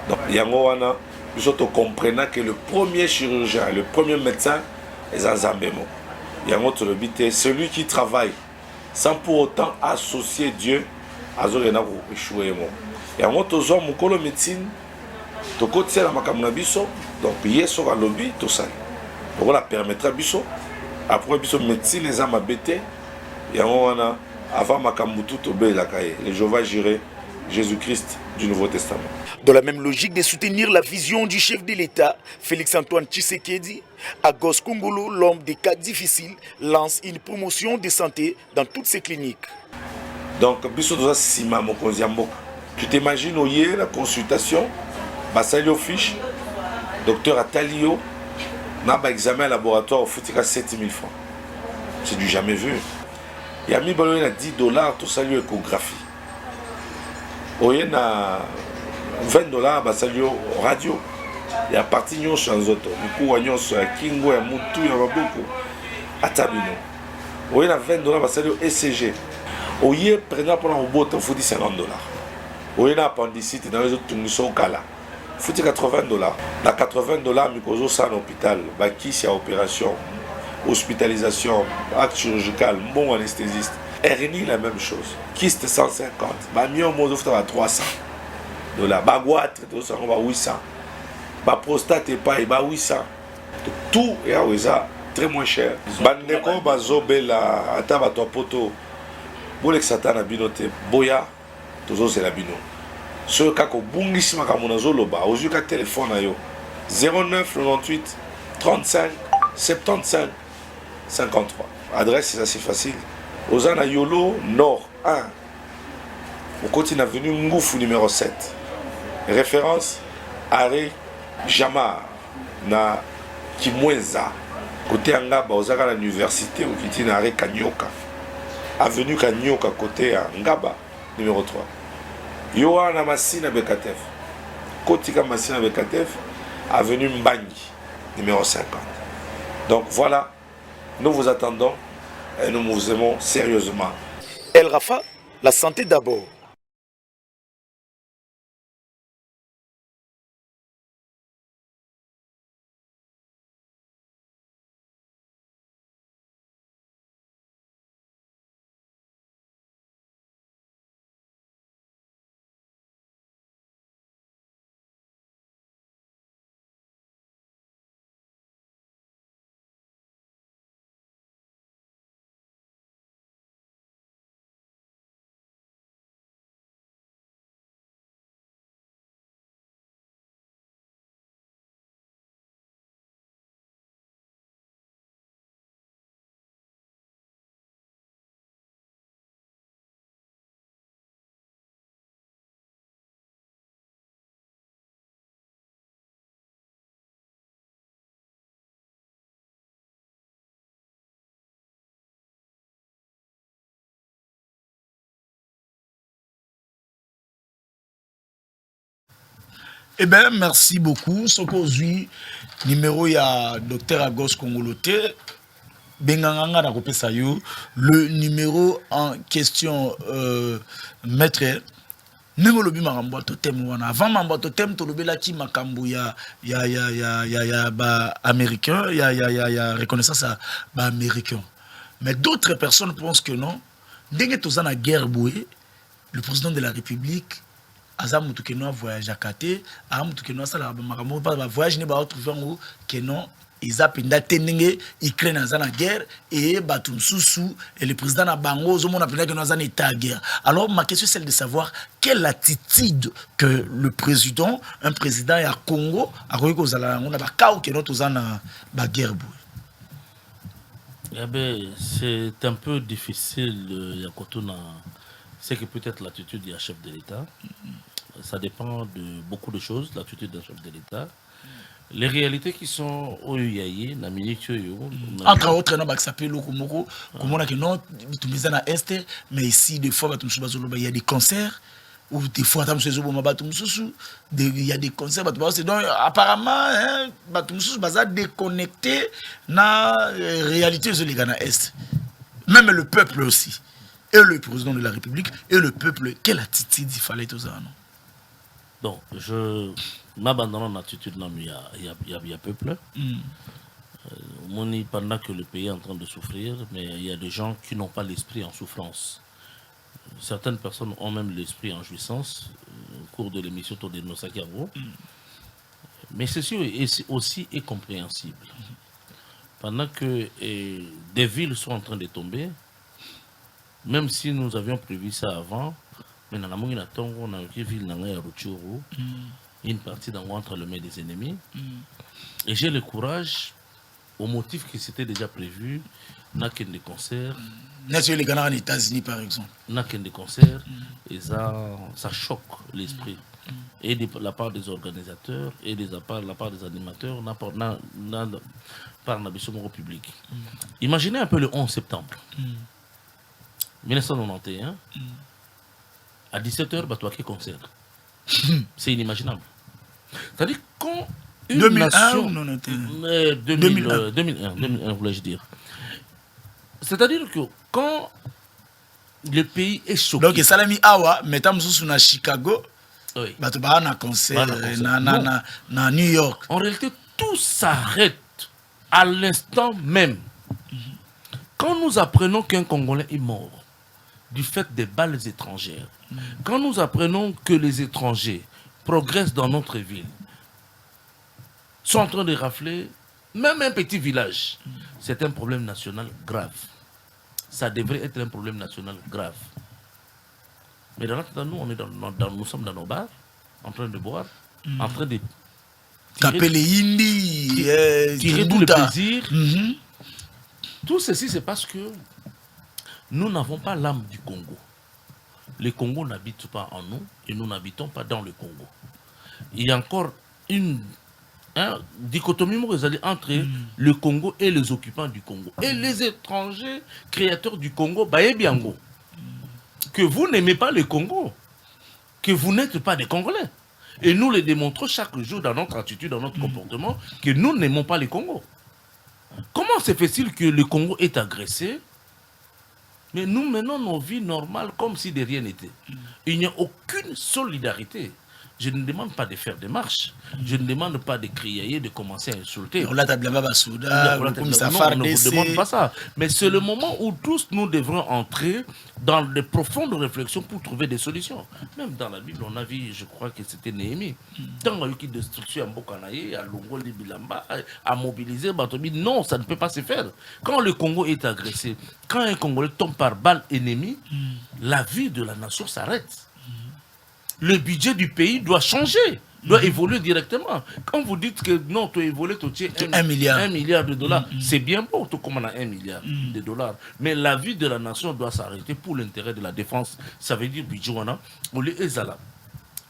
Donc, il y a nous comprenons que le premier chirurgien, le premier médecin, est un zambémo. Il y a un autre but, celui qui travaille sans pour autant associer Dieu à ce qu'il a échoué. Il y a un autre homme qui médecine, qui a donc il y a un lobby, tout ça. Donc on permettra biso. Après biso médecine les âmes abété. Il y a un avant Makamutu Tobé la caille. Les Jéhovah Jiré, Jésus-Christ du Nouveau Testament. Dans la même logique de soutenir la vision du chef de l'État, Félix-Antoine Tshisekedi, Agos Kongolo, l'homme des cas difficiles, lance une promotion de santé dans toutes ses cliniques. Donc, biso doza sima mokonzi mboka. Tu t'imagines au hier la consultation, basalio fiche, docteur Atalio, n'a pas examen laboratoire au foutika 7 000 francs. C'est du jamais vu. Il y a mis $10, tout ça, échographie. Il y a $20, basalio radio. Il y a parti nyon sur un autre. Du coup, il y a Kingo, il y a Moutou, il y a beaucoup. Atabino. Il y a $20, basalio ECG. Il y a prenant pour un robot, il faut $50. Il y a appendicite dans les autres tungiso au Kala. Il faut $80. Dans $80, Mikozo ça en hôpital. Baki, c'est opération, hospitalisation, acte chirurgical, bon anesthésiste. RNI, la même chose. Kyste 150. Bamion, on offre à $300. Baguatre, on va 800. Prostate, pas 800. Tout est à très moins cher. Bandeko, Bazobela, Atabato Poto. Bolek Satana Binote, Boya, toujours c'est la bino. Ce cas que Bungisma Kamunazoloba, aux yeux qu'à téléphone, 09 98 35 75 53. Adresse, c'est assez facile. Ozana Yolo, Nord 1. Au continent avenue Ngoufou numéro 7. Référence, Arrêt Jamar, na Kimwenza. Côté Angaba, Ozaka l'université, au Kitine Arrêt Kanyoka. Avenue Kanyoka, côté Ngaba, numéro 3. Yoa Namasina Bekatef. Kotika Massina avec KTF, avenue Mbagni, numéro 50. Donc voilà, nous vous attendons et nous vous aimons sérieusement. El Rafa, la santé d'abord. Eh bien, merci beaucoup. Ce qu'aujourd'hui, numéro il y a Dr Agos Congoloté. Benganganga na kopesa yo. Le numéro en question, maître, Nengo lobi makambo totem wana. Avant mambo totem to lobi la ki makambo ya ba américain, ya reconnaissance ba américain. Mais d'autres personnes pensent que non. Ndenge tozana guerre boué, le président de la République Azam tout que nous voyage à Kate, Azam tout que nous ça la makambo pas voyage ne ba retrouver en que non ils appellent tenenge Ukraine dans la guerre et batum sousou et le président na bango zo mon appelle que nous en état guerre. Alors ma question c'est celle de savoir quelle attitude que le président, un président ya Congo a ko zala on a ba kao que nous tozana ba guerre boué. Eh ben, c'est un peu difficile, Yakotuna. C'est que peut-être l'attitude du chef de l'État. Ça dépend de beaucoup de choses, l'attitude du chef de l'État. Les réalités qui sont au Yaye, na minute entre autres, on a s'appelle le Komoko, comme on a que non, tu me à Est, mais ici, des fois, il y a des concerts. Ou des fois, il y a des concerts. Donc, apparemment, ils déconnecté de la réalité de l'Ghana Est. Même le peuple aussi. Et le président de la République, et le peuple, quelle attitude il fallait tout ça, non? Donc, je m'abandonne l'attitude, il y a peuple. Pendant que le pays est en train de souffrir, mais il y a des gens qui n'ont pas l'esprit en souffrance. Certaines personnes ont même l'esprit en jouissance au cours de l'émission de Nosakaro. Mais ceci aussi est compréhensible. Pendant que des villes sont en train de tomber, même si nous avions prévu ça avant, mais dans la ville, on a une ville une partie entre les mains des ennemis. Et j'ai le courage, au motif que c'était déjà prévu, n'a qu'un des concerts. N'est-ce que les Ghana en États-Unis, par exemple? N'a qu'un des concerts, et ça choque l'esprit. Et de la part des organisateurs, et de la part des animateurs, par la public. Imaginez un peu le 11 septembre 1991, à 17h, Batouaki concert. C'est inimaginable. C'est-à-dire quand une 2001 nation... ou 2001, voulais-je dire. C'est-à-dire que quand le pays est choqué... Donc, Salami Awa, mettons sur Chicago, oui. na concert, na New York. En réalité, tout s'arrête à l'instant même. Quand nous apprenons qu'un Congolais est mort du fait des balles étrangères, quand nous apprenons que les étrangers progressent dans notre ville, sont en train de rafler même un petit village, c'est un problème national grave. Ça devrait être un problème national grave. Mais dans nous, nous sommes dans nos bars, en train de boire, en train de tirer tout le plaisir. Tout ceci, c'est parce que nous n'avons pas l'âme du Congo. Le Congo n'habite pas en nous et nous n'habitons pas dans le Congo. Il y a encore une dichotomie entre le Congo et les occupants du Congo. Et les étrangers créateurs du Congo, que vous n'aimez pas le Congo, que vous n'êtes pas des Congolais. Et nous les démontrons chaque jour dans notre attitude, dans notre comportement, que nous n'aimons pas les Congos. Comment se fait-il que le Congo est agressé, mais nous menons nos vies normales comme si de rien n'était? Il n'y a aucune solidarité. Je ne demande pas de faire des marches. Je ne demande pas de crier, de commencer à insulter. On ne vous demande pas ça. Mais c'est le moment où tous nous devrons entrer dans de profondes réflexions pour trouver des solutions. Même dans la Bible, on a vu, je crois que c'était Néhémie. Dans la destruction à Mbokanaye, à Longoli Bilamba, à mobiliser Batobi, non, ça ne peut pas se faire. Quand le Congo est agressé, quand un Congolais tombe par balle ennemie, la vie de la nation s'arrête. Le budget du pays doit changer, doit évoluer directement. Quand vous dites que non, tu as évolué, tu as 1 milliard de dollars, c'est bien beau, tout comme on a 1 milliard de dollars. Mais la vie de la nation doit s'arrêter pour l'intérêt de la défense. Ça veut dire budget, on les ezala.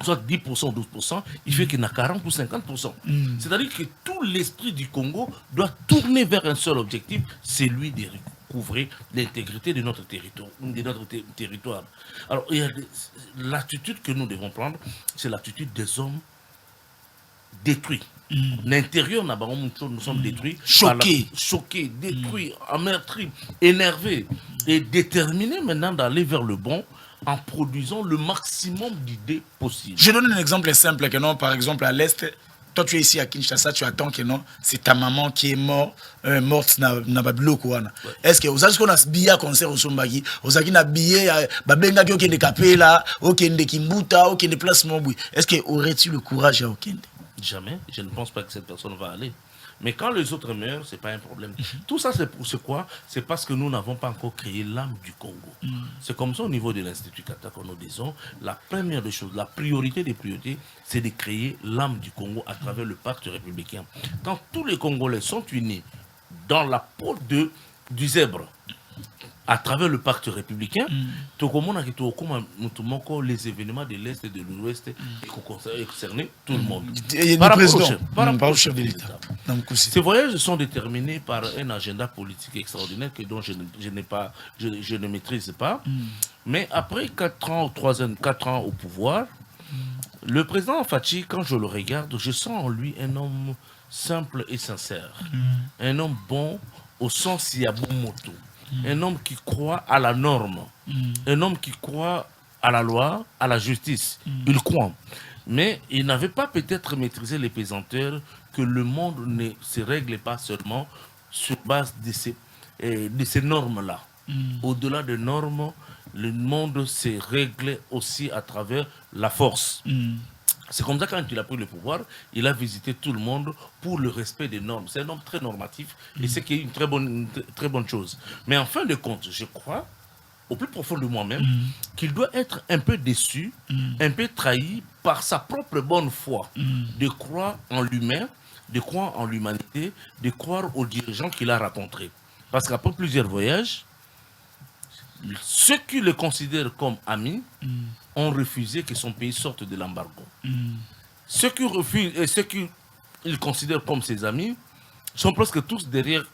Soit 10% ou 12%, il fait qu'il y en a 40 ou 50%. C'est-à-dire que tout l'esprit du Congo doit tourner vers un seul objectif, c'est lui de couvrir l'intégrité de notre territoire. Alors, l'attitude que nous devons prendre, c'est l'attitude des hommes détruits. L'intérieur, nous sommes détruits, choqués, détruits, amertris, énervés, et déterminés maintenant d'aller vers le bon, en produisant le maximum d'idées possibles. Je donne un exemple simple, que non, par exemple à l'Est, toi tu es ici à Kinshasa, tu attends que non, c'est ta maman qui est morte na babiloko wana. Est-ce que vous avez qu'on a billet concert au Sombagi, vous avez un billet babenga qui okende kapela, okende kimbuta, okende place mobui. Est-ce que aurais-tu le courage à okende? Jamais, je ne pense pas que cette personne va aller. Mais quand les autres meurent, ce n'est pas un problème. Tout ça, c'est pour ce quoi? C'est parce que nous n'avons pas encore créé l'âme du Congo. C'est comme ça au niveau de l'Institut Kata que nous disons, la première des choses, la priorité des priorités, c'est de créer l'âme du Congo à travers le pacte républicain. Quand tous les Congolais sont unis dans la peau du zèbre, à travers le pacte républicain, les événements de l'Est et de l'Ouest concernent tout le monde. Par rapport au chef de l'État. Ces voyages sont déterminés par un agenda politique extraordinaire dont je ne maîtrise pas. Mais après 4 ans au pouvoir, le président Fachi, quand je le regarde, je sens en lui un homme simple et sincère. Un homme bon au sens Yabumoto. Un homme qui croit à la norme, un homme qui croit à la loi, à la justice. Il croit. Mais il n'avait pas peut-être maîtrisé les pesanteurs que le monde ne se règle pas seulement sur base de ces normes-là. Au-delà des normes, le monde se règle aussi à travers la force. C'est comme ça quand il a pris le pouvoir, il a visité tout le monde pour le respect des normes. C'est un homme très normatif et c'est une très bonne chose. Mais en fin de compte, je crois, au plus profond de moi-même, qu'il doit être un peu déçu, un peu trahi par sa propre bonne foi, de croire en l'humain, de croire en l'humanité, de croire aux dirigeants qu'il a rencontrés. Parce qu'après plusieurs voyages, ceux qui le considèrent comme amis ont refusé que son pays sorte de l'embargo. Ceux qui refusent et ceux qu'ils considèrent comme ses amis sont presque tous derrière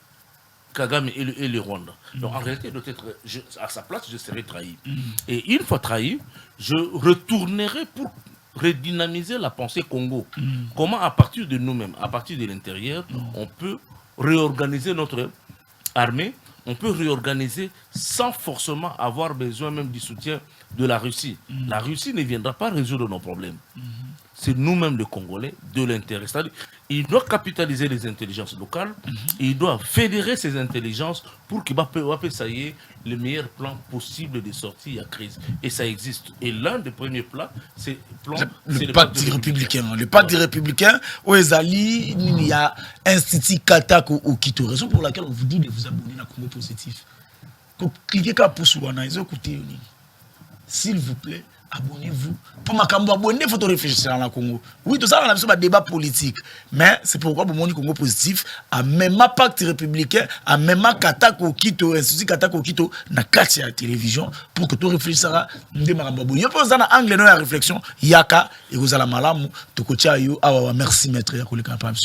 Kagame et le Rwanda. Donc en réalité, à sa place, je serai trahi. Et une fois trahi, je retournerai pour redynamiser la pensée Congo. Comment à partir de nous-mêmes, à partir de l'intérieur, on peut réorganiser notre armée, on peut réorganiser sans forcément avoir besoin même du soutien de la Russie. La Russie ne viendra pas résoudre nos problèmes. C'est nous-mêmes les Congolais de l'intérêt. C'est-à-dire, il doit capitaliser les intelligences locales, il doit fédérer ces intelligences pour qu'il puisse essayer le meilleur plan possible de sortie à crise. Et ça existe. Et l'un des premiers plans, c'est le pacte républicain. Le pacte républicain, où il y a Institut Katako ou Kito. Raison pour laquelle on vous dit de vous abonner à Congo Positif. Cliquez sur écoutez. S'il vous plaît, abonnez-vous. Pour ma cambo abonner, il faut réfléchir à la Congo. Oui, tout ça, on a besoin d'un débat politique. Mais c'est pourquoi pour mon Congo Positif, à même pacte républicain, à même Katako Kito, Institut Katako Kito, na kati à la télévision, pour que tu réfléchisses à des marababou. Il y a pas besoin d'angle de la réflexion. Yaka, et vous allez malamu, tu coaches yo, merci maître,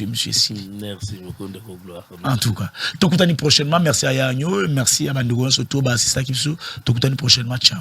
monsieur Sili. Merci beaucoup de gloire. En tout cas, tu prochainement, merci à Yanyo, merci à Mandogo, surtout, c'est ça qui se, tu prochainement, ciao.